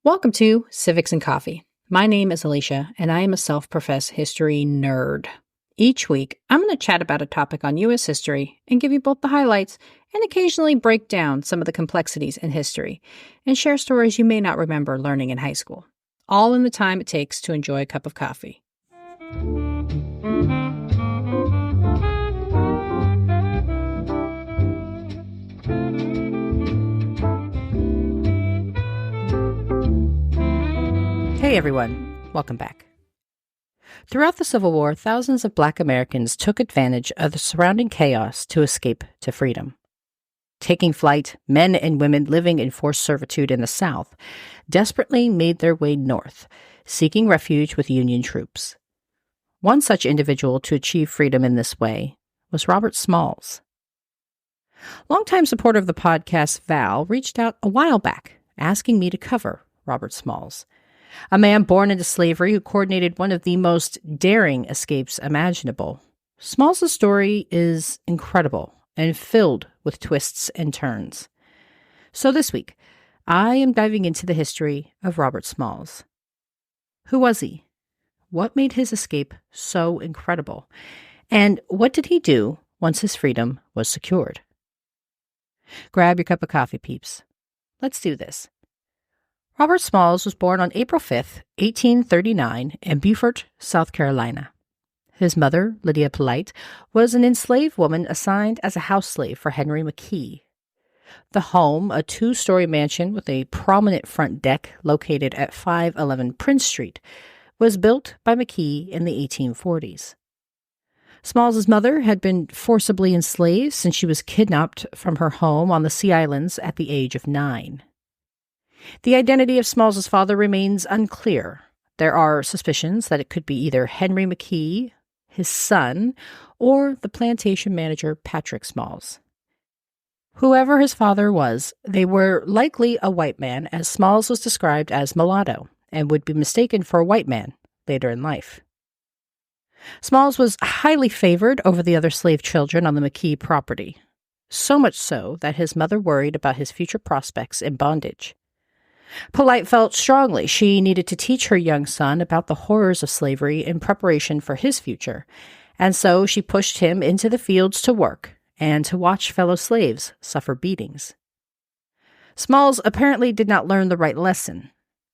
Welcome to Civics and Coffee. My name is Alicia, and I am a self-professed history nerd. Each week, I'm going to chat about a topic on U.S. history and give you both the highlights and occasionally break down some of the complexities in history and share stories you may not remember learning in high school, all in the time it takes to enjoy a cup of coffee. Hey everyone, welcome back. Throughout the Civil War, thousands of Black Americans took advantage of the surrounding chaos to escape to freedom. Taking flight, men and women living in forced servitude in the South desperately made their way north, seeking refuge with Union troops. One such individual to achieve freedom in this way was Robert Smalls. Longtime supporter of the podcast, Val, reached out a while back asking me to cover Robert Smalls, a man born into slavery who coordinated one of the most daring escapes imaginable. Smalls' story is incredible and filled with twists and turns. So this week, I am diving into the history of Robert Smalls. Who was he? What made his escape so incredible? And what did he do once his freedom was secured? Grab your cup of coffee, peeps. Let's do this. Robert Smalls was born on April 5th, 1839, in Beaufort, South Carolina. His mother, Lydia Polite, was an enslaved woman assigned as a house slave for Henry McKee. The home, a two-story mansion with a prominent front deck located at 511 Prince Street, was built by McKee in the 1840s. Smalls' mother had been forcibly enslaved since she was kidnapped from her home on the Sea Islands at the age of 9. The identity of Smalls' father remains unclear. There are suspicions that it could be either Henry McKee, his son, or the plantation manager Patrick Smalls. Whoever his father was, they were likely a white man, as Smalls was described as mulatto and would be mistaken for a white man later in life. Smalls was highly favored over the other slave children on the McKee property, so much so that his mother worried about his future prospects in bondage. Polite felt strongly she needed to teach her young son about the horrors of slavery in preparation for his future, and so she pushed him into the fields to work and to watch fellow slaves suffer beatings. Smalls apparently did not learn the right lesson.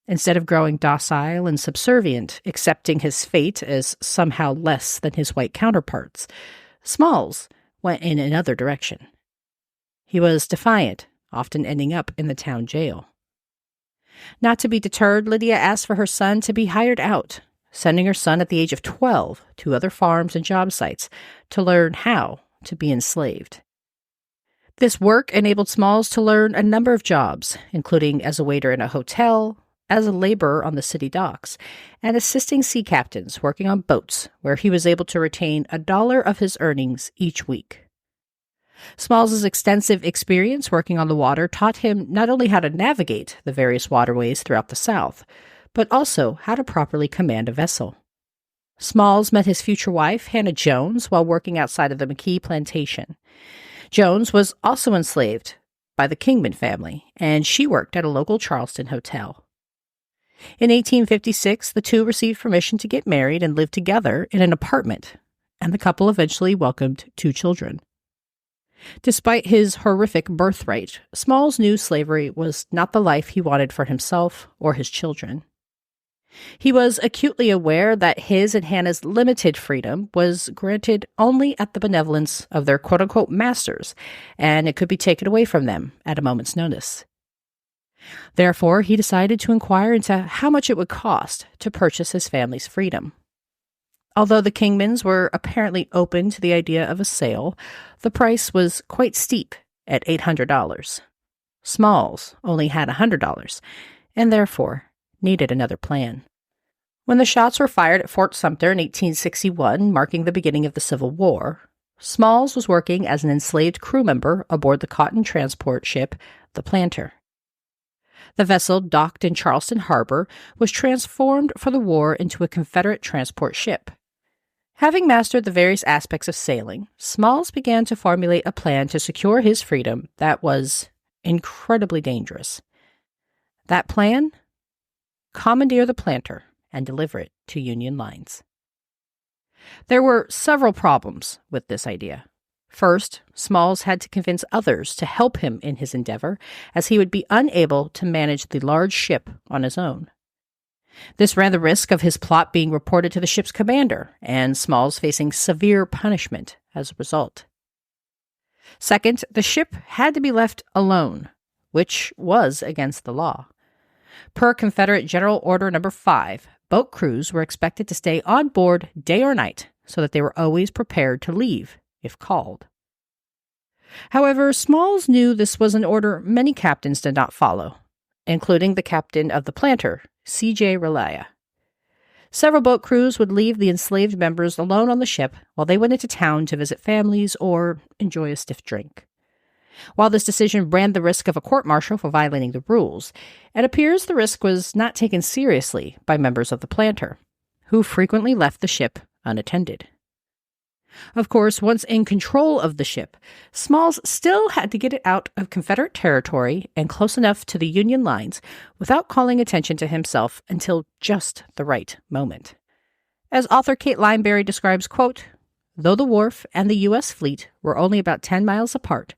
Instead of growing docile and subservient, accepting his fate as somehow less than his white counterparts, Smalls went in another direction. He was defiant, often ending up in the town jail. Not to be deterred, Lydia asked for her son to be hired out, sending her son at the age of 12 to other farms and job sites to learn how to be enslaved. This work enabled Smalls to learn a number of jobs, including as a waiter in a hotel, as a laborer on the city docks, and assisting sea captains working on boats, where he was able to retain $1 of his earnings each week. Smalls' extensive experience working on the water taught him not only how to navigate the various waterways throughout the South, but also how to properly command a vessel. Smalls met his future wife, Hannah Jones, while working outside of the McKee plantation. Jones was also enslaved by the Kingman family, and she worked at a local Charleston hotel. In 1856, the two received permission to get married and live together in an apartment, and the couple eventually welcomed 2 children. Despite his horrific birthright, Smalls knew slavery was not the life he wanted for himself or his children. He was acutely aware that his and Hannah's limited freedom was granted only at the benevolence of their quote-unquote masters, and it could be taken away from them at a moment's notice. Therefore, he decided to inquire into how much it would cost to purchase his family's freedom. Although the Kingmans were apparently open to the idea of a sale, the price was quite steep at $800. Smalls only had $100, and therefore needed another plan. When the shots were fired at Fort Sumter in 1861, marking the beginning of the Civil War, Smalls was working as an enslaved crew member aboard the cotton transport ship, the Planter. The vessel, docked in Charleston Harbor, was transformed for the war into a Confederate transport ship. Having mastered the various aspects of sailing, Smalls began to formulate a plan to secure his freedom that was incredibly dangerous. That plan commandeer the planter and deliver it to Union lines. There were several problems with this idea. First, Smalls had to convince others to help him in his endeavor, as he would be unable to manage the large ship on his own. This ran the risk of his plot being reported to the ship's commander, and Smalls facing severe punishment as a result. Second, the ship had to be left alone, which was against the law. Per Confederate General Order No. 5, boat crews were expected to stay on board day or night so that they were always prepared to leave if called. However, Smalls knew this was an order many captains did not follow, including the captain of the planter, C.J. Relia. Several boat crews would leave the enslaved members alone on the ship while they went into town to visit families or enjoy a stiff drink. While this decision ran the risk of a court-martial for violating the rules, it appears the risk was not taken seriously by members of the planter, who frequently left the ship unattended. Of course, once in control of the ship, Smalls still had to get it out of Confederate territory and close enough to the Union lines without calling attention to himself until just the right moment. As author Kate Lineberry describes, quote, "Though the wharf and the U.S. fleet were only about 10 miles apart,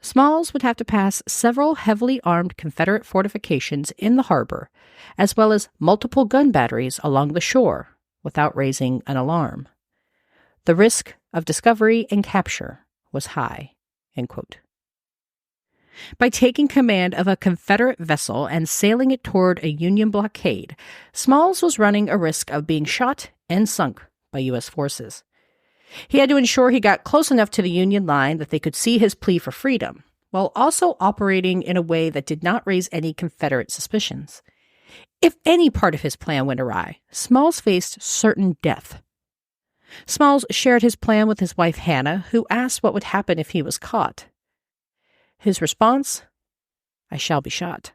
Smalls would have to pass several heavily armed Confederate fortifications in the harbor, as well as multiple gun batteries along the shore, without raising an alarm. The risk of discovery and capture was high." End quote. By taking command of a Confederate vessel and sailing it toward a Union blockade, Smalls was running a risk of being shot and sunk by U.S. forces. He had to ensure he got close enough to the Union line that they could see his plea for freedom, while also operating in a way that did not raise any Confederate suspicions. If any part of his plan went awry, Smalls faced certain death. Smalls shared his plan with his wife Hannah, who asked what would happen if he was caught. His response, "I shall be shot."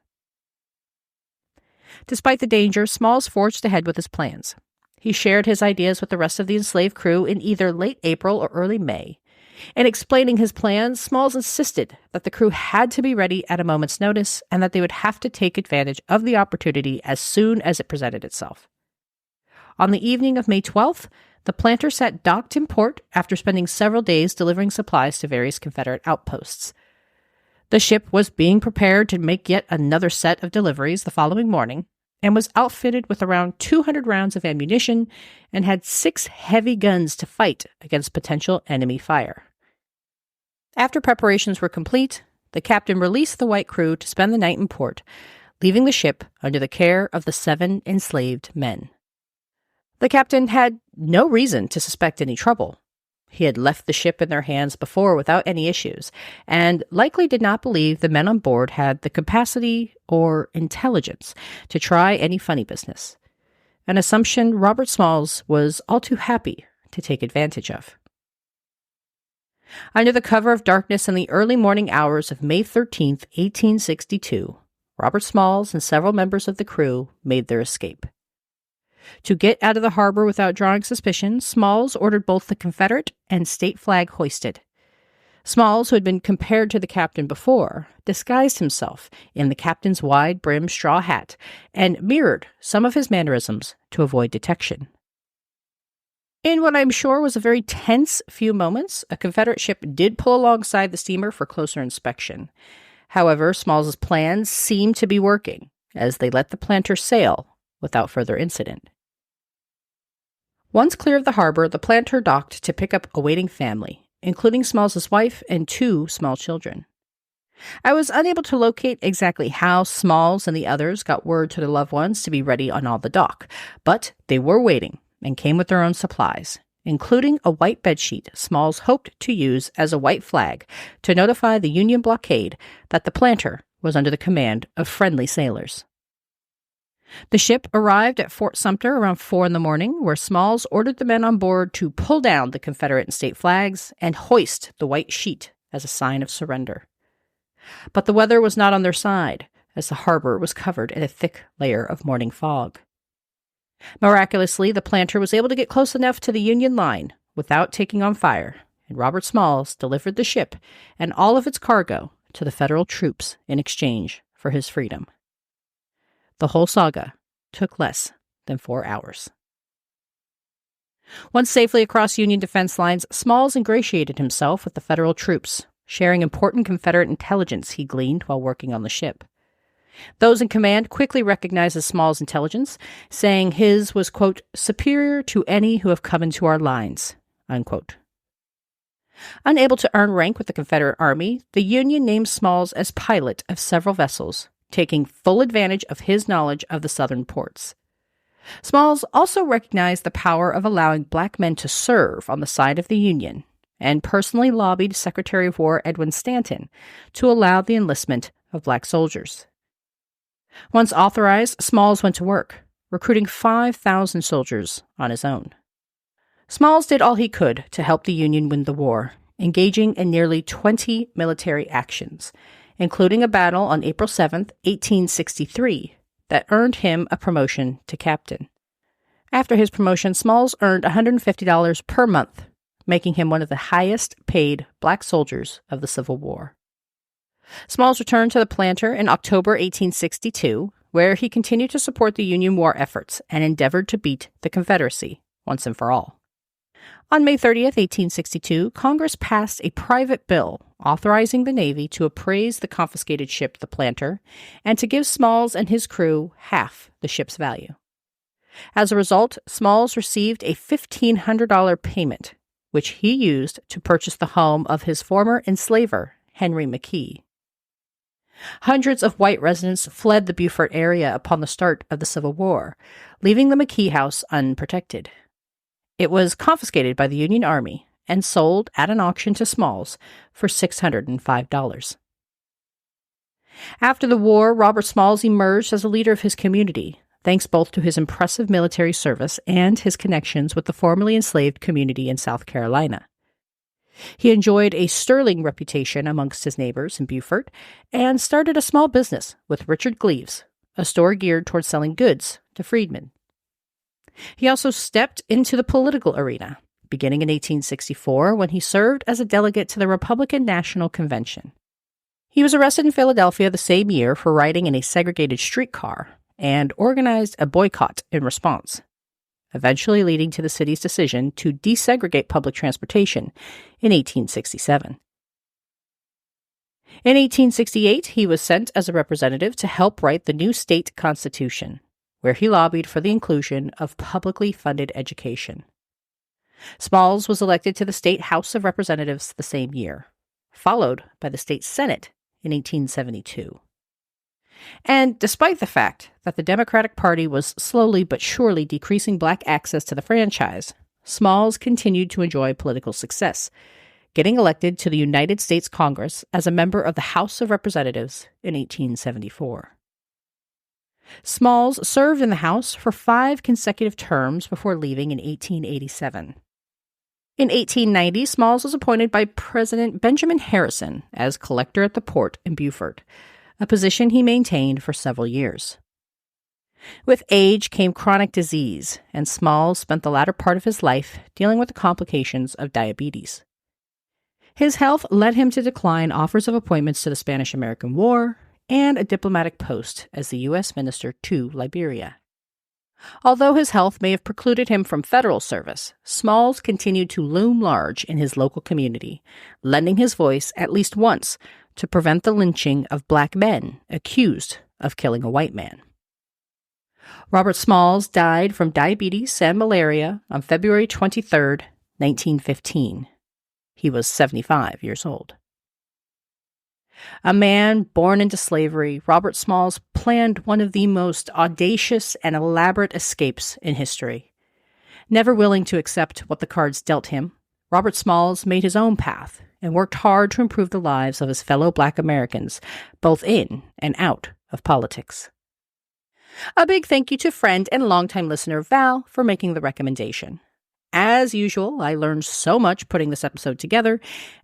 Despite the danger, Smalls forged ahead with his plans. He shared his ideas with the rest of the enslaved crew in either late April or early May. In explaining his plans, Smalls insisted that the crew had to be ready at a moment's notice and that they would have to take advantage of the opportunity as soon as it presented itself. On the evening of May 12th, the planter sat docked in port after spending several days delivering supplies to various Confederate outposts. The ship was being prepared to make yet another set of deliveries the following morning, and was outfitted with around 200 rounds of ammunition and had 6 heavy guns to fight against potential enemy fire. After preparations were complete, the captain released the white crew to spend the night in port, leaving the ship under the care of the 7 enslaved men. The captain had no reason to suspect any trouble. He had left the ship in their hands before without any issues, and likely did not believe the men on board had the capacity or intelligence to try any funny business, an assumption Robert Smalls was all too happy to take advantage of. Under the cover of darkness in the early morning hours of May 13, 1862, Robert Smalls and several members of the crew made their escape. To get out of the harbor without drawing suspicion, Smalls ordered both the Confederate and state flag hoisted. Smalls, who had been compared to the captain before, disguised himself in the captain's wide-brimmed straw hat and mirrored some of his mannerisms to avoid detection. In what I'm sure was a very tense few moments, a Confederate ship did pull alongside the steamer for closer inspection. However, Smalls' plans seemed to be working, as they let the planter sail without further incident. Once clear of the harbor, the planter docked to pick up a waiting family, including Smalls' wife and 2 small children. I was unable to locate exactly how Smalls and the others got word to their loved ones to be ready on all the dock, but they were waiting and came with their own supplies, including a white bedsheet Smalls hoped to use as a white flag to notify the Union blockade that the planter was under the command of friendly sailors. The ship arrived at Fort Sumter around 4 a.m, where Smalls ordered the men on board to pull down the Confederate and state flags and hoist the white sheet as a sign of surrender. But the weather was not on their side, as the harbor was covered in a thick layer of morning fog. Miraculously, the planter was able to get close enough to the Union line without taking on fire, and Robert Smalls delivered the ship and all of its cargo to the Federal troops in exchange for his freedom. The whole saga took less than 4 hours. Once safely across Union defense lines, Smalls ingratiated himself with the Federal troops, sharing important Confederate intelligence he gleaned while working on the ship. Those in command quickly recognized Smalls' intelligence, saying his was, quote, superior to any who have come into our lines, unquote. Unable to earn rank with the Confederate Army, the Union named Smalls as pilot of several vessels, taking full advantage of his knowledge of the southern ports. Smalls also recognized the power of allowing black men to serve on the side of the Union, and personally lobbied Secretary of War Edwin Stanton to allow the enlistment of black soldiers. Once authorized, Smalls went to work, recruiting 5,000 soldiers on his own. Smalls did all he could to help the Union win the war, engaging in nearly 20 military actions, including a battle on April 7, 1863, that earned him a promotion to captain. After his promotion, Smalls earned $150 per month, making him one of the highest-paid black soldiers of the Civil War. Smalls returned to the Planter in October 1862, where he continued to support the Union war efforts and endeavored to beat the Confederacy once and for all. On May 30th, 1862, Congress passed a private bill authorizing the Navy to appraise the confiscated ship, the Planter, and to give Smalls and his crew half the ship's value. As a result, Smalls received a $1,500 payment, which he used to purchase the home of his former enslaver, Henry McKee. Hundreds of white residents fled the Beaufort area upon the start of the Civil War, leaving the McKee house unprotected. It was confiscated by the Union Army and sold at an auction to Smalls for $605. After the war, Robert Smalls emerged as a leader of his community, thanks both to his impressive military service and his connections with the formerly enslaved community in South Carolina. He enjoyed a sterling reputation amongst his neighbors in Beaufort and started a small business with Richard Gleaves, a store geared toward selling goods to freedmen. He also stepped into the political arena, beginning in 1864 when he served as a delegate to the Republican National Convention. He was arrested in Philadelphia the same year for riding in a segregated streetcar and organized a boycott in response, eventually leading to the city's decision to desegregate public transportation in 1867. In 1868, he was sent as a representative to help write the new state constitution, where he lobbied for the inclusion of publicly funded education. Smalls was elected to the State House of Representatives the same year, followed by the State Senate in 1872. And despite the fact that the Democratic Party was slowly but surely decreasing black access to the franchise, Smalls continued to enjoy political success, getting elected to the United States Congress as a member of the House of Representatives in 1874. Smalls served in the House for 5 consecutive terms before leaving in 1887. In 1890, Smalls was appointed by President Benjamin Harrison as collector at the port in Beaufort, a position he maintained for several years. With age came chronic disease, and Smalls spent the latter part of his life dealing with the complications of diabetes. His health led him to decline offers of appointments to the Spanish-American War and a diplomatic post as the U.S. Minister to Liberia. Although his health may have precluded him from federal service, Smalls continued to loom large in his local community, lending his voice at least once to prevent the lynching of black men accused of killing a white man. Robert Smalls died from diabetes and malaria on February 23, 1915. He was 75 years old. A man born into slavery, Robert Smalls planned one of the most audacious and elaborate escapes in history. Never willing to accept what the cards dealt him, Robert Smalls made his own path and worked hard to improve the lives of his fellow Black Americans, both in and out of politics. A big thank you to friend and longtime listener Val for making the recommendation. As usual, I learned so much putting this episode together,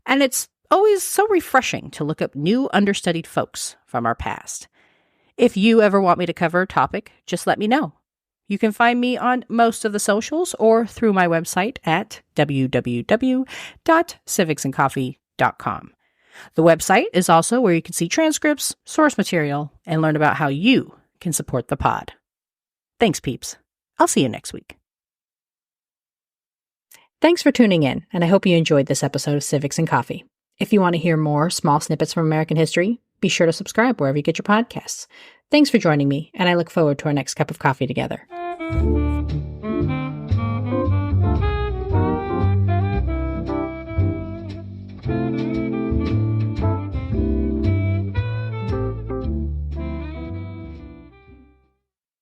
and it's always so refreshing to look up new understudied folks from our past. If you ever want me to cover a topic, just let me know. You can find me on most of the socials or through my website at www.civicsandcoffee.com. The website is also where you can see transcripts, source material, and learn about how you can support the pod. Thanks, peeps. I'll see you next week. Thanks for tuning in, and I hope you enjoyed this episode of Civics and Coffee. If you want to hear more small snippets from American history, be sure to subscribe wherever you get your podcasts. Thanks for joining me, and I look forward to our next cup of coffee together.